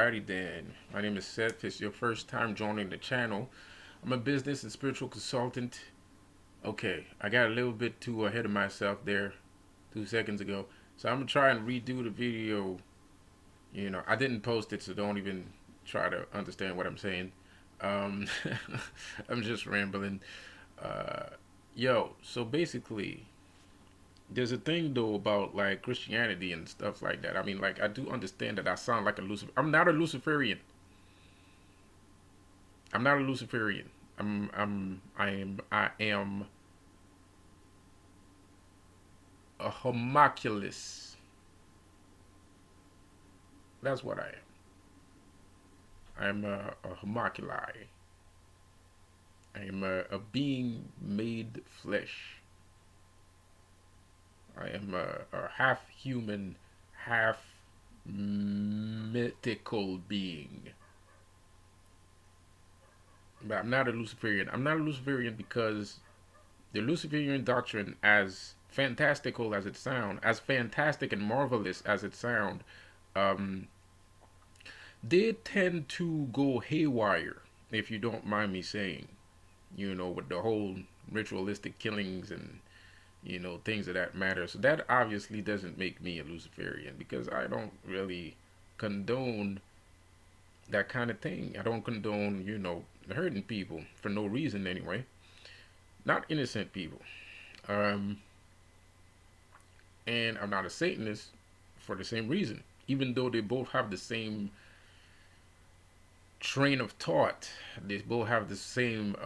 Alrighty then. My name is Seth. If it's your first time joining the channel, I'm a business and spiritual consultant. Okay, I got a little bit too ahead of myself there 2 seconds ago. So I'm gonna try and redo the video. I didn't post it, so don't even try to understand what I'm saying. Um, I'm just rambling. Uh, so basically, there's a thing though about like Christianity and stuff like that. I mean, like I do understand that I sound like a Lucifer. I'm not a Luciferian. I'm not a Luciferian. I am a homunculus. That's what I am. I'm a homunculi. I am a being made flesh. I am a half human, half mythical being. But I'm not a Luciferian. I'm not a Luciferian because the Luciferian doctrine, as fantastical as it sounds, as fantastic and marvelous as it sounds, um, they tend to go haywire, if you don't mind me saying, with the whole ritualistic killings and, things of that matter. So that obviously doesn't make me a Luciferian because I don't really condone that kind of thing. I don't condone, hurting people for no reason anyway. Not innocent people. Um, and I'm not a Satanist for the same reason, even though they both have the same train of thought. They both have the same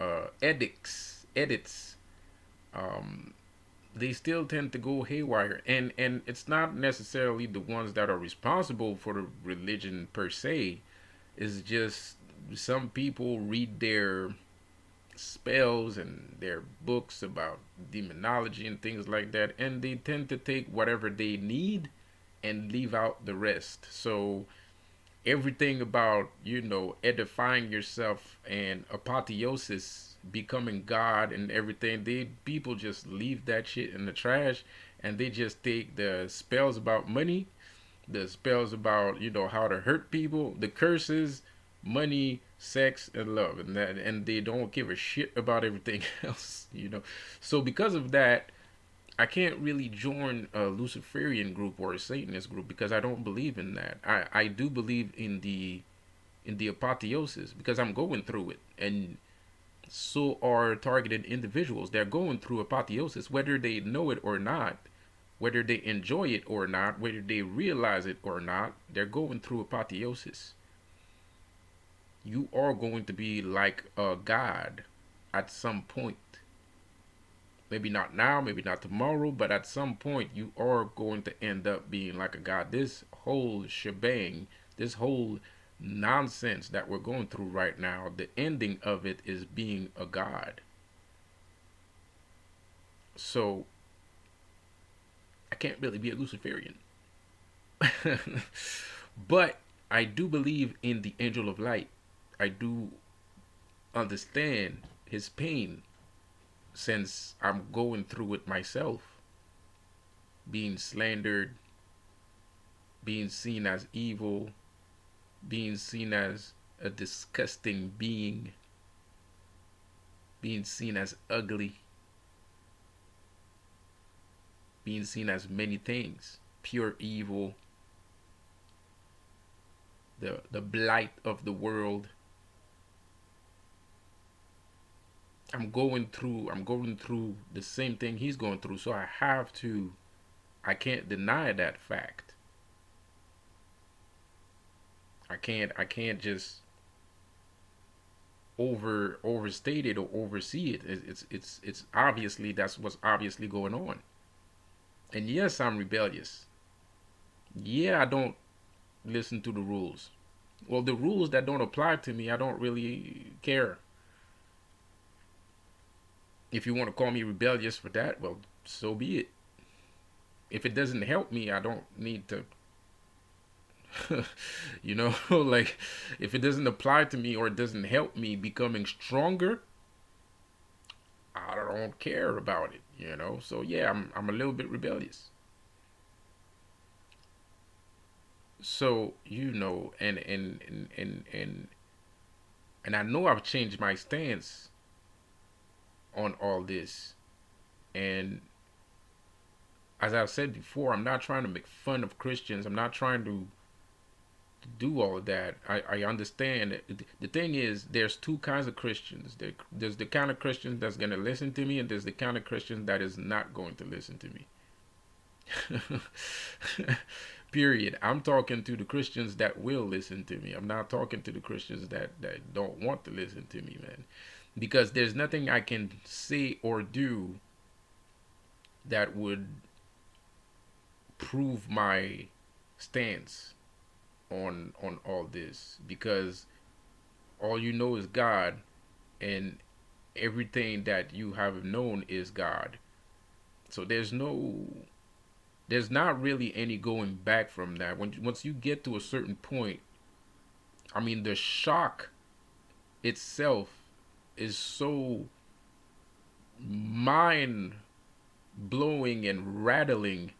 edits. Um, they still tend to go haywire, and it's not necessarily the ones that are responsible for the religion per se. It's just some people read their spells and their books about demonology and things like that, and they tend to take whatever they need and leave out the rest. So everything about edifying yourself and apotheosis, becoming God and everything, they people just leave that shit in the trash, and they just take the spells about money, the spells about how to hurt people, the curses, money, sex, and love, and they don't give a shit about everything else. So because of that, I can't really join a Luciferian group or a Satanist group because I don't believe in that. I do believe in the apotheosis because I'm going through it, and so are targeted individuals. They're going through apotheosis, whether they know it or not, whether they enjoy it or not, whether they realize it or not. They're going through apotheosis. You are going to be like a god at some point. Maybe not now, maybe not tomorrow, but at some point you are going to end up being like a god. This whole shebang, this whole nonsense that we're going through right now, the ending of it is being a god. So I can't really be a Luciferian. But I do believe in the angel of light. I do understand his pain since I'm going through it myself. Being slandered, being seen as evil, being seen as a disgusting being, being seen as ugly, being seen as many things, pure evil, the blight of the world. I'm going through the same thing he's going through, so I can't deny that fact. I can't just overstate it or oversee it. It's obviously that's what's obviously going on. And yes, I'm rebellious. Yeah, I don't listen to the rules. Well, the rules that don't apply to me, I don't really care. If you want to call me rebellious for that, well, so be it. If it doesn't help me, I don't need to, like if it doesn't apply to me or it doesn't help me becoming stronger, I don't care about it. So yeah, I'm a little bit rebellious. So and I know I've changed my stance on all this. And as I've said before, I'm not trying to make fun of Christians. I'm not trying to do all of that. I understand. The thing is, there's two kinds of Christians. There's the kind of Christian that's going to listen to me, and there's the kind of Christian that is not going to listen to me. Period. I'm talking to the Christians that will listen to me. I'm not talking to the Christians that don't want to listen to me, man. Because there's nothing I can say or do that would prove my stance on all this, because all you know is God, and everything that you have known is God. So there's not really any going back from that. Once you get to a certain point, I mean, the shock itself is so mind blowing and rattling.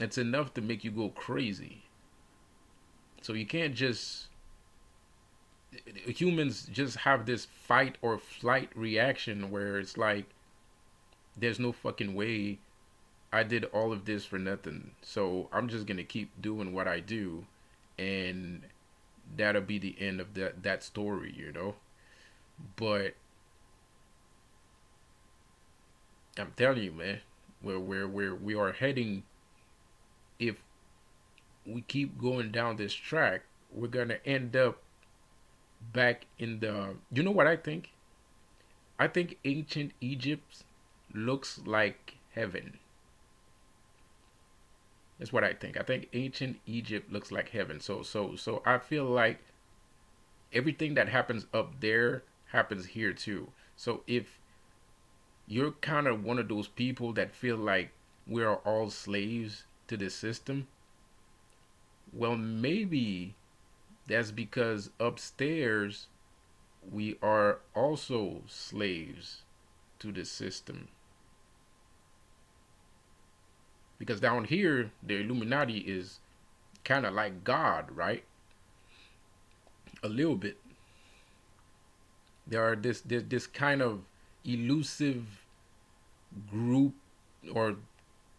It's enough to make you go crazy. So you can't just, humans just have this fight or flight reaction where it's like, there's no fucking way I did all of this for nothing. So I'm just gonna keep doing what I do, and that'll be the end of that story, you know. But I'm telling you, man, where we are heading, if we keep going down this track, we're gonna end up back in the. You know what I think? I think ancient Egypt looks like heaven. That's what I think. I think ancient Egypt looks like heaven. So I feel like everything that happens up there happens here too. So if you're kind of one of those people that feel like we are all slaves to the system, well, maybe that's because upstairs we are also slaves to the system. Because down here, the Illuminati is kind of like God, right? A little bit. There are this kind of elusive group or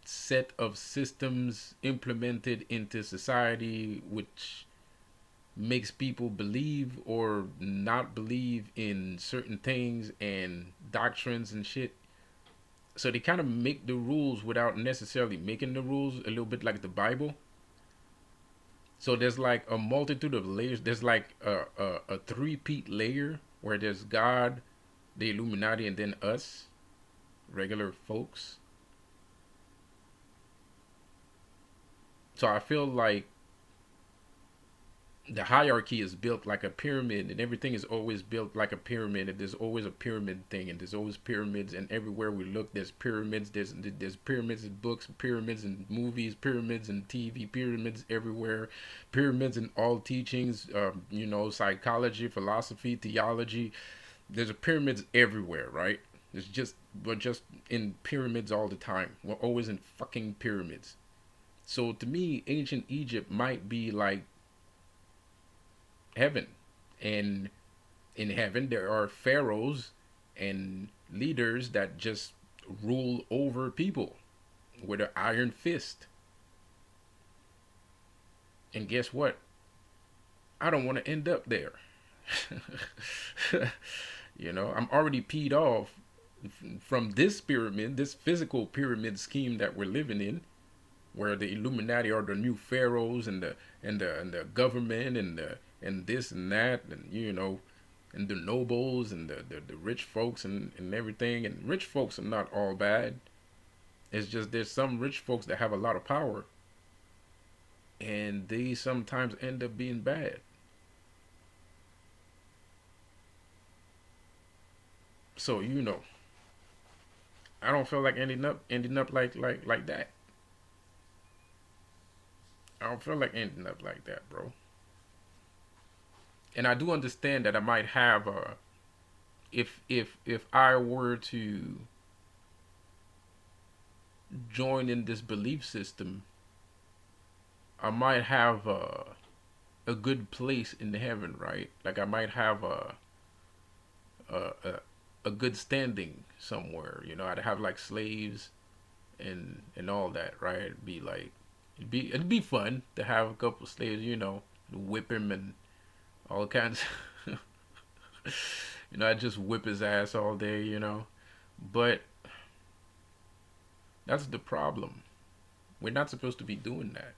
set of systems implemented into society which makes people believe or not believe in certain things and doctrines and shit. So they kind of make the rules without necessarily making the rules, a little bit like the Bible. So there's like a multitude of layers. There's like a three-peat layer where there's God, the Illuminati, and then us, regular folks. So I feel like the hierarchy is built like a pyramid, and everything is always built like a pyramid, and there's always a pyramid thing, and there's always pyramids, and everywhere we look there's pyramids. There's pyramids in books, pyramids in movies, pyramids in TV, pyramids everywhere, pyramids in all teachings, psychology, philosophy, theology. There's a pyramids everywhere, right? We're just in pyramids all the time. We're always in fucking pyramids. So to me, ancient Egypt might be like heaven. And in heaven, there are pharaohs and leaders that just rule over people with an iron fist. And guess what? I don't want to end up there. I'm already peed off from this pyramid, this physical pyramid scheme that we're living in, where the Illuminati are the new pharaohs, and the government, and this and that, and the nobles, and the rich folks, and everything. And rich folks are not all bad. It's just there's some rich folks that have a lot of power, and they sometimes end up being bad. So I don't feel like ending up like that. I don't feel like ending up like that, bro. And I do understand that I might have a, if I were to join in this belief system, I might have a good place in heaven, right? Like I might have a, a a good standing somewhere. You know, I'd have like slaves and all that, right? It'd be like it'd be fun to have a couple slaves. You know, whip him and all kinds. You know, I just whip his ass all day. You know, but that's the problem. We're not supposed to be doing that.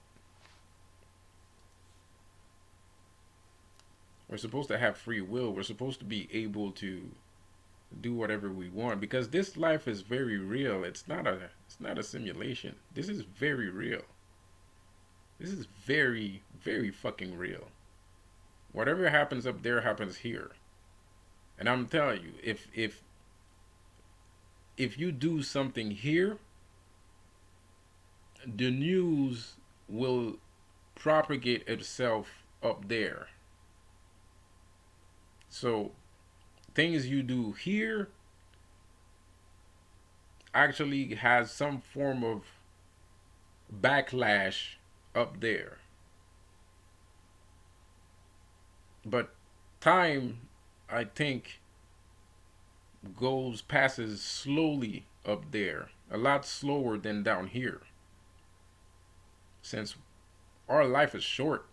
We're supposed to have free will. We're supposed to be able to do whatever we want because this life is very real. It's not a simulation. This is very real. This is very very fucking real. Whatever happens up there happens here. And I'm telling you, if you do something here, the news will propagate itself up there. So things you do here actually has some form of backlash up there. But time, I think, passes slowly up there, a lot slower than down here, since our life is short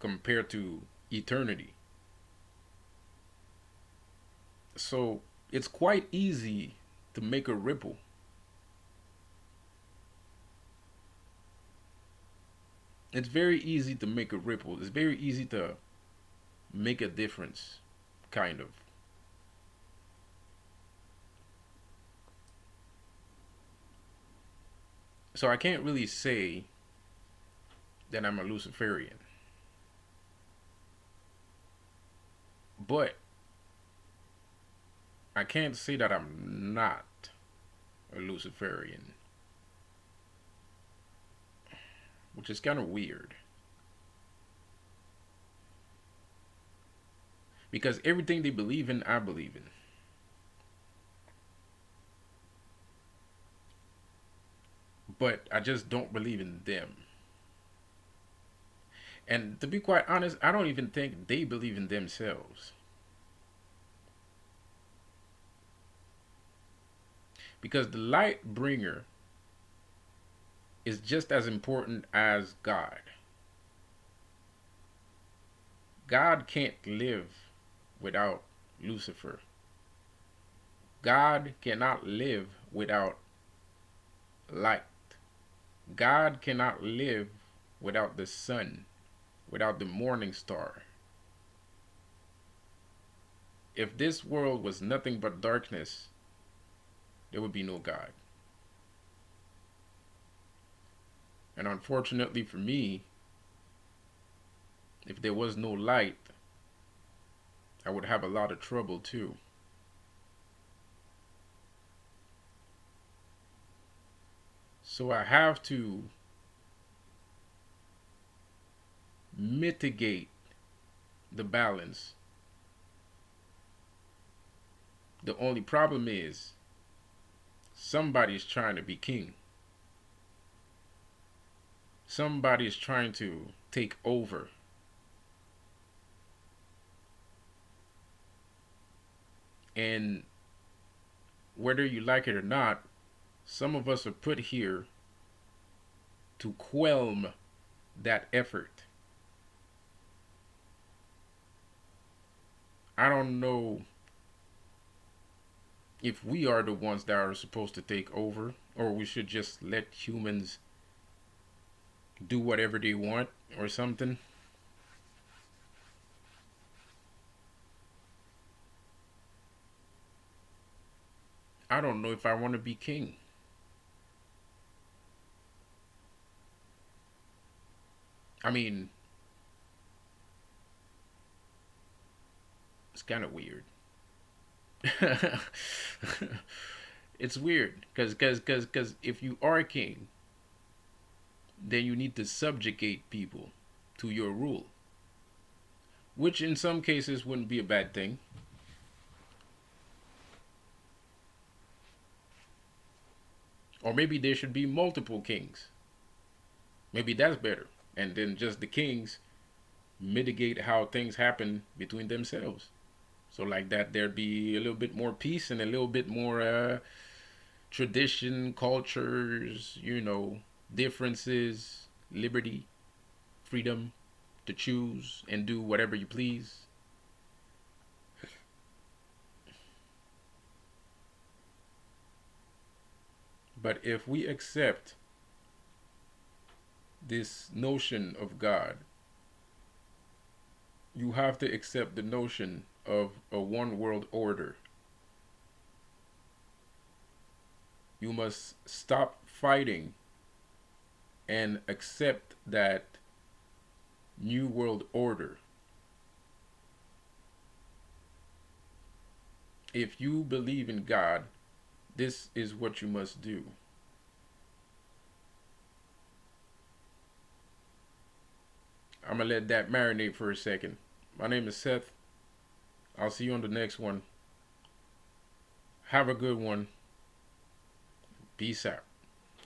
compared to eternity. So it's quite easy to make a ripple. It's very easy to make a ripple. It's very easy to make a difference, kind of. So I can't really say that I'm a Luciferian, but I can't say that I'm not a Luciferian, which is kind of weird because everything they believe in, I believe in. But I just don't believe in them. And to be quite honest, I don't even think they believe in themselves. Because the light bringer is just as important as God. God can't live without Lucifer. God cannot live without light. God cannot live without the sun, without the morning star. If this world was nothing but darkness, there would be no God. And unfortunately for me, if there was no light, I would have a lot of trouble too. So I have to mitigate the balance. The only problem is somebody's trying to be king. Somebody's trying to take over. And whether you like it or not, some of us are put here to quell that effort. I don't know if we are the ones that are supposed to take over, or we should just let humans do whatever they want or something. I don't know if I want to be king. I mean, it's kind of weird. It's weird because if you are a king, then you need to subjugate people to your rule, which in some cases wouldn't be a bad thing. Or maybe there should be multiple kings. Maybe that's better. and then just the kings mitigate how things happen between themselves. So like that, there'd be a little bit more peace and a little bit more tradition, cultures, differences, liberty, freedom to choose and do whatever you please. But if we accept this notion of God, you have to accept the notion of a one world order. You must stop fighting and accept that new world order. If you believe in God, this is what you must do. I'm going to let that marinate for a second. My name is Seth. I'll see you on the next one. Have a good one. Peace out.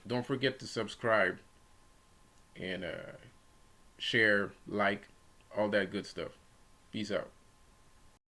Don't forget to subscribe and share, like, all that good stuff. Peace out.